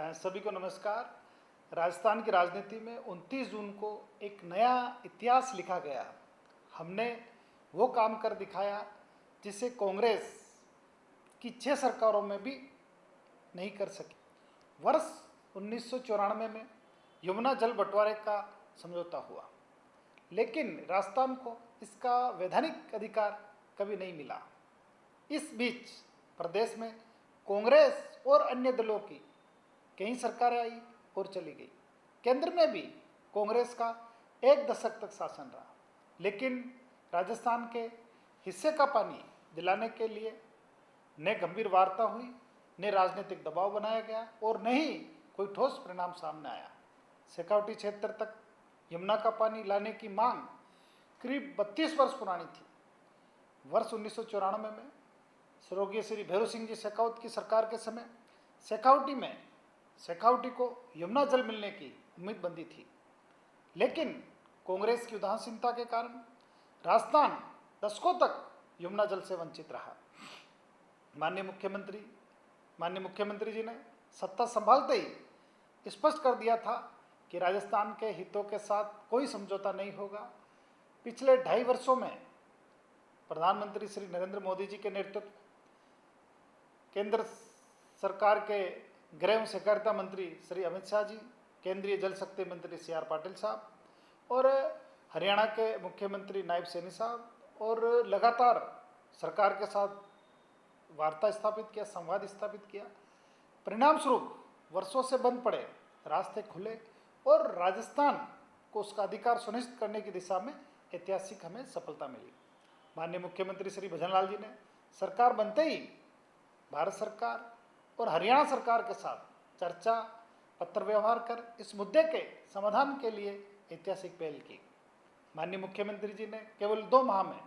सभी को नमस्कार। राजस्थान की राजनीति में 29 जून को एक नया इतिहास लिखा गया। हमने वो काम कर दिखाया जिसे कांग्रेस की 6 सरकारों में भी नहीं कर सकी। वर्ष 1994 में यमुना जल बंटवारे का समझौता हुआ, लेकिन राजस्थान को इसका वैधानिक अधिकार कभी नहीं मिला। इस बीच प्रदेश में कांग्रेस और अन्य दलों की कई सरकारें आई और चली गई। केंद्र में भी कांग्रेस का 1 दशक तक शासन रहा, लेकिन राजस्थान के हिस्से का पानी दिलाने के लिए न गंभीर वार्ता हुई, न राजनीतिक दबाव बनाया गया और न ही कोई ठोस परिणाम सामने आया। शेखावटी क्षेत्र तक यमुना का पानी लाने की मांग करीब 32 वर्ष पुरानी थी। वर्ष 1994 में स्वर्गीय श्री भैरू सिंह जी शेखावत की सरकार के समय शेखावटी को यमुना जल मिलने की उम्मीद बंधी थी, लेकिन कांग्रेस की उदासीनता के कारण राजस्थान दशकों तक यमुना जल से वंचित रहा। माननीय मुख्यमंत्री जी ने सत्ता संभालते ही स्पष्ट कर दिया था कि राजस्थान के हितों के साथ कोई समझौता नहीं होगा। पिछले 2.5 वर्षों में प्रधानमंत्री श्री नरेंद्र मोदी जी के नेतृत्व, केंद्र सरकार के गृह एवं सहकारिता मंत्री श्री अमित शाह जी, केंद्रीय जल शक्ति मंत्री CR पाटिल साहब और हरियाणा के मुख्यमंत्री नायब सैनी साहब और लगातार सरकार के साथ वार्ता स्थापित किया, संवाद स्थापित किया। परिणाम स्वरूप वर्षों से बंद पड़े रास्ते खुले और राजस्थान को उसका अधिकार सुनिश्चित करने की दिशा में ऐतिहासिक हमें सफलता मिली। माननीय मुख्यमंत्री श्री भजनलाल जी ने सरकार बनते ही भारत सरकार और हरियाणा सरकार के साथ चर्चा, पत्र व्यवहार कर इस मुद्दे के समाधान के लिए ऐतिहासिक पहल की। माननीय मुख्यमंत्री जी ने केवल 2 माह में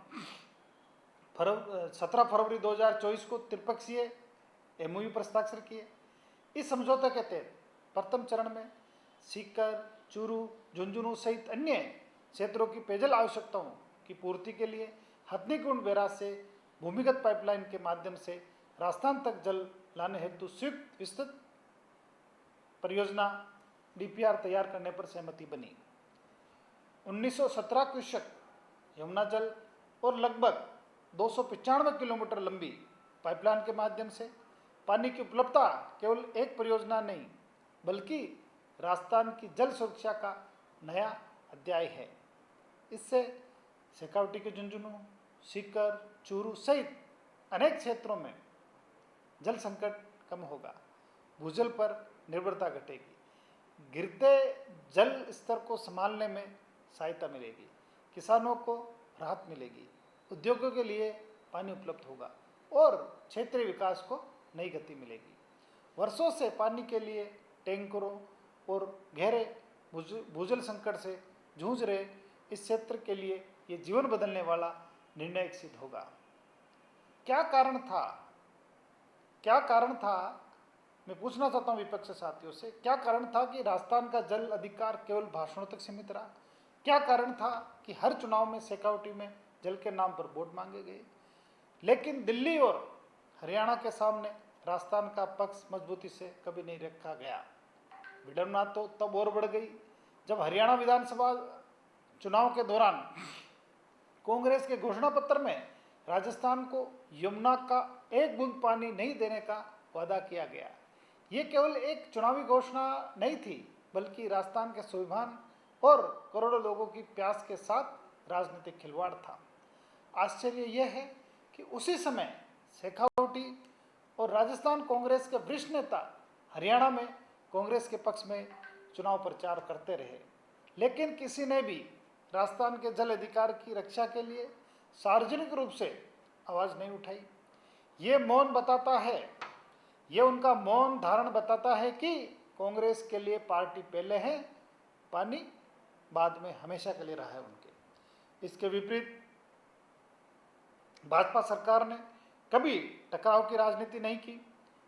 17 फरवरी 2024 को त्रिपक्षीय MOU पर हस्ताक्षर किए। इस समझौते के तहत प्रथम चरण में सीकर, चूरू, झुंझुनू सहित अन्य क्षेत्रों की पेयजल आवश्यकताओं की पूर्ति के लिए हथनीकुंड बैराज से भूमिगत पाइपलाइन के माध्यम से राजस्थान तक जल लाने हेतु स्वीकृत विस्तृत परियोजना DPR तैयार करने पर सहमति बनी। 1917 क्यूसेक यमुना जल और लगभग 295 किलोमीटर लंबी पाइपलाइन के माध्यम से पानी की उपलब्धता केवल एक परियोजना नहीं, बल्कि राजस्थान की जल सुरक्षा का नया अध्याय है। इससे शेखावटी के झुंझुनू, सीकर, चूरू सहित अनेक क्षेत्रों में जल संकट कम होगा, भूजल पर निर्भरता घटेगी, गिरते जल स्तर को संभालने में सहायता मिलेगी, किसानों को राहत मिलेगी, उद्योगों के लिए पानी उपलब्ध होगा और क्षेत्रीय विकास को नई गति मिलेगी। वर्षों से पानी के लिए टैंकरों और गहरे भूजल संकट से जूझ रहे इस क्षेत्र के लिए ये जीवन बदलने वाला निर्णय सिद्ध होगा। क्या कारण था, मैं पूछना चाहता हूँ विपक्ष साथियों से, क्या कारण था कि राजस्थान का जल अधिकार केवल भाषणों तक सीमित रहा? क्या कारण था कि हर चुनाव में शेखावटी में जल के नाम पर वोट मांगे गए, लेकिन दिल्ली और हरियाणा के सामने राजस्थान का पक्ष मजबूती से कभी नहीं रखा गया? विडंबना तो तब और बढ़ गई जब हरियाणा विधानसभा चुनाव के दौरान कांग्रेस के घोषणा पत्र में राजस्थान को यमुना का 1 बूंद पानी नहीं देने का वादा किया गया। ये केवल एक चुनावी घोषणा नहीं थी, बल्कि राजस्थान के स्वाभिमान और करोड़ों लोगों की प्यास के साथ राजनीतिक खिलवाड़ था। आश्चर्य यह है कि उसी समय शेखावटी और राजस्थान कांग्रेस के वरिष्ठ नेता हरियाणा में कांग्रेस के पक्ष में चुनाव प्रचार करते रहे, लेकिन किसी ने भी राजस्थान के जल अधिकार की रक्षा के लिए सार्वजनिक रूप से आवाज़ नहीं उठाई। ये उनका मौन धारण बताता है कि कांग्रेस के लिए पार्टी पहले है, पानी बाद में हमेशा के लिए रहा है उनके। इसके विपरीत भाजपा सरकार ने कभी टकराव की राजनीति नहीं की,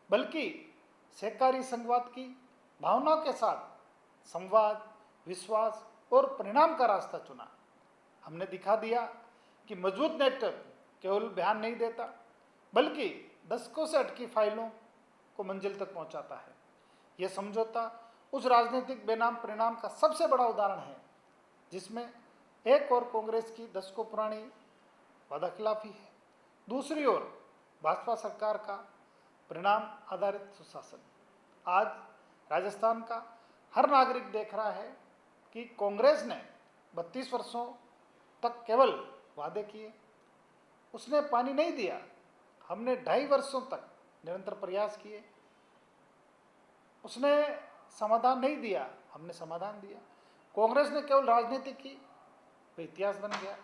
बल्कि सहकारी संघवाद की भावनाओं के साथ संवाद, विश्वास और परिणाम का रास्ता चुना। हमने दिखा दिया कि मजबूत नेतृत्व केवल बयान नहीं देता, बल्कि दशकों से अटकी फाइलों को मंजिल तक पहुंचाता है। ये समझौता उस राजनीतिक बेनाम परिणाम का सबसे बड़ा उदाहरण है जिसमें एक और कांग्रेस की दशकों पुरानी वादाखिलाफी है, दूसरी ओर भाजपा सरकार का परिणाम आधारित सुशासन। आज राजस्थान का हर नागरिक देख रहा है कि कांग्रेस ने 32 वर्षों तक केवल वादे किए, उसने पानी नहीं दिया। हमने 2.5 वर्षों तक निरंतर प्रयास किए, उसने समाधान नहीं दिया, हमने समाधान दिया। कांग्रेस ने केवल राजनीति की, वो इतिहास बन गया।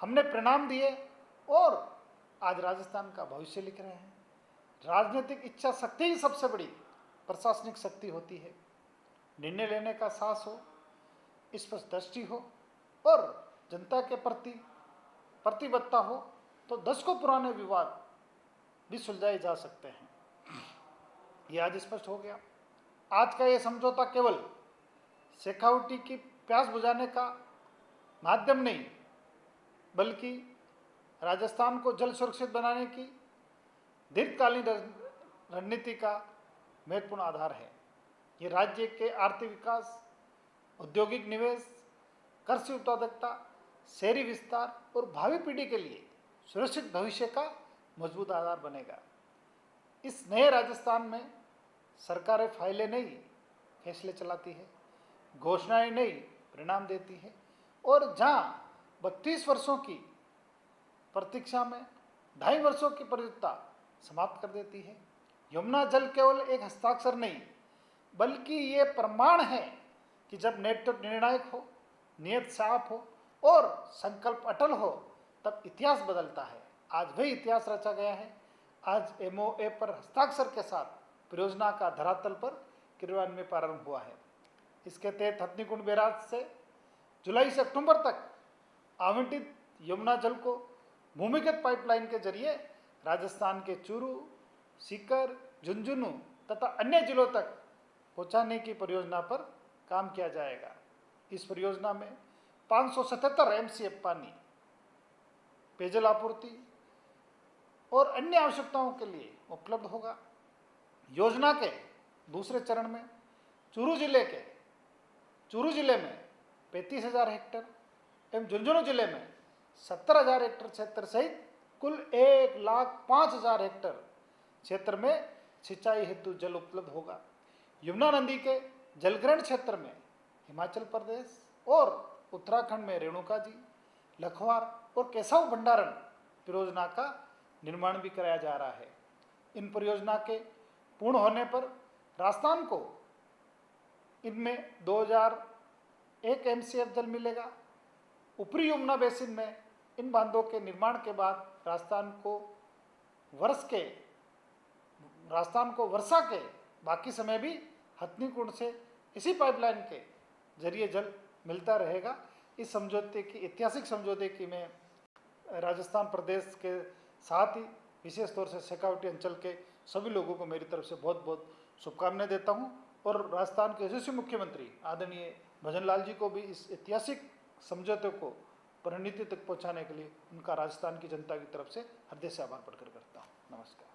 हमने परिणाम दिए और आज राजस्थान का भविष्य लिख रहे हैं। राजनीतिक इच्छा शक्ति ही सबसे बड़ी प्रशासनिक शक्ति होती है। निर्णय लेने का साहस हो, स्पष्ट दृष्टि हो और जनता के प्रति प्रतिबद्धता हो तो दशकों पुराने विवाद भी सुलझाए जा सकते हैं। यह आज स्पष्ट हो गया। आज का यह समझौता केवल शेखावटी की प्यास बुझाने का माध्यम नहीं, बल्कि राजस्थान को जल सुरक्षित बनाने की दीर्घकालीन रणनीति का महत्वपूर्ण आधार है। ये राज्य के आर्थिक विकास, औद्योगिक निवेश, कृषि उत्पादकता, शहरी विस्तार और भावी पीढ़ी के लिए सुरक्षित भविष्य का मजबूत आधार बनेगा। इस नए राजस्थान में सरकारें फाइलें नहीं फैसले चलाती है, घोषणाएं नहीं परिणाम देती है और जहां 32 वर्षों की प्रतीक्षा में 2.5 वर्षों की प्रतियोगिता समाप्त कर देती है। यमुना जल केवल एक हस्ताक्षर नहीं, बल्कि ये प्रमाण है कि जब नेतृत्व निर्णायक हो, नियत साफ हो और संकल्प अटल हो, तब इतिहास बदलता है। आज वही इतिहास रचा गया है। आज MOA पर हस्ताक्षर के साथ परियोजना का धरातल पर क्रियान्वयन प्रारंभ हुआ है। इसके तहत हथनीकुंड बैराज से जुलाई से अक्टूबर तक आवंटित यमुना जल को भूमिगत पाइपलाइन के जरिए राजस्थान के चूरू, सीकर, झुंझुनू तथा अन्य जिलों तक पहुंचाने की परियोजना पर काम किया जाएगा। इस परियोजना में 577 MCF पानी, पेयजल आपूर्ति और अन्य आवश्यकताओं के लिए उपलब्ध होगा। योजना के दूसरे चरण में चूरू जिले में 35,000 हेक्टेयर एवं झुंझुनू जिले में 70,000 हेक्टेयर क्षेत्र सहित कुल 1,05,000 हेक्टेयर क्षेत्र में सिंचाई हेतु जल उपलब्ध होगा। यमुना नदी के जलग्रहण क्षेत्र में हिमाचल प्रदेश और उत्तराखंड में रेणुका जी, लखवार और केशव भंडारण परियोजना का निर्माण भी कराया जा रहा है। इन परियोजना के पूर्ण होने पर राजस्थान को इनमें 2001 MCF जल मिलेगा। ऊपरी यमुना बेसिन में इन बांधों के निर्माण के बाद राजस्थान को वर्षा के बाकी समय भी हथनीकुंड से इसी पाइपलाइन के जरिए जल मिलता रहेगा। इस समझौते की, ऐतिहासिक समझौते की मैं राजस्थान प्रदेश के साथ ही विशेष तौर से शेखावटी अंचल के सभी लोगों को मेरी तरफ से बहुत बहुत शुभकामनाएं देता हूं और राजस्थान के यशस्वी मुख्यमंत्री आदरणीय भजन लाल जी को भी इस ऐतिहासिक समझौते को परिणति तक पहुंचाने के लिए उनका राजस्थान की जनता की तरफ से हृदय से आभार प्रकट करता हूं। नमस्कार।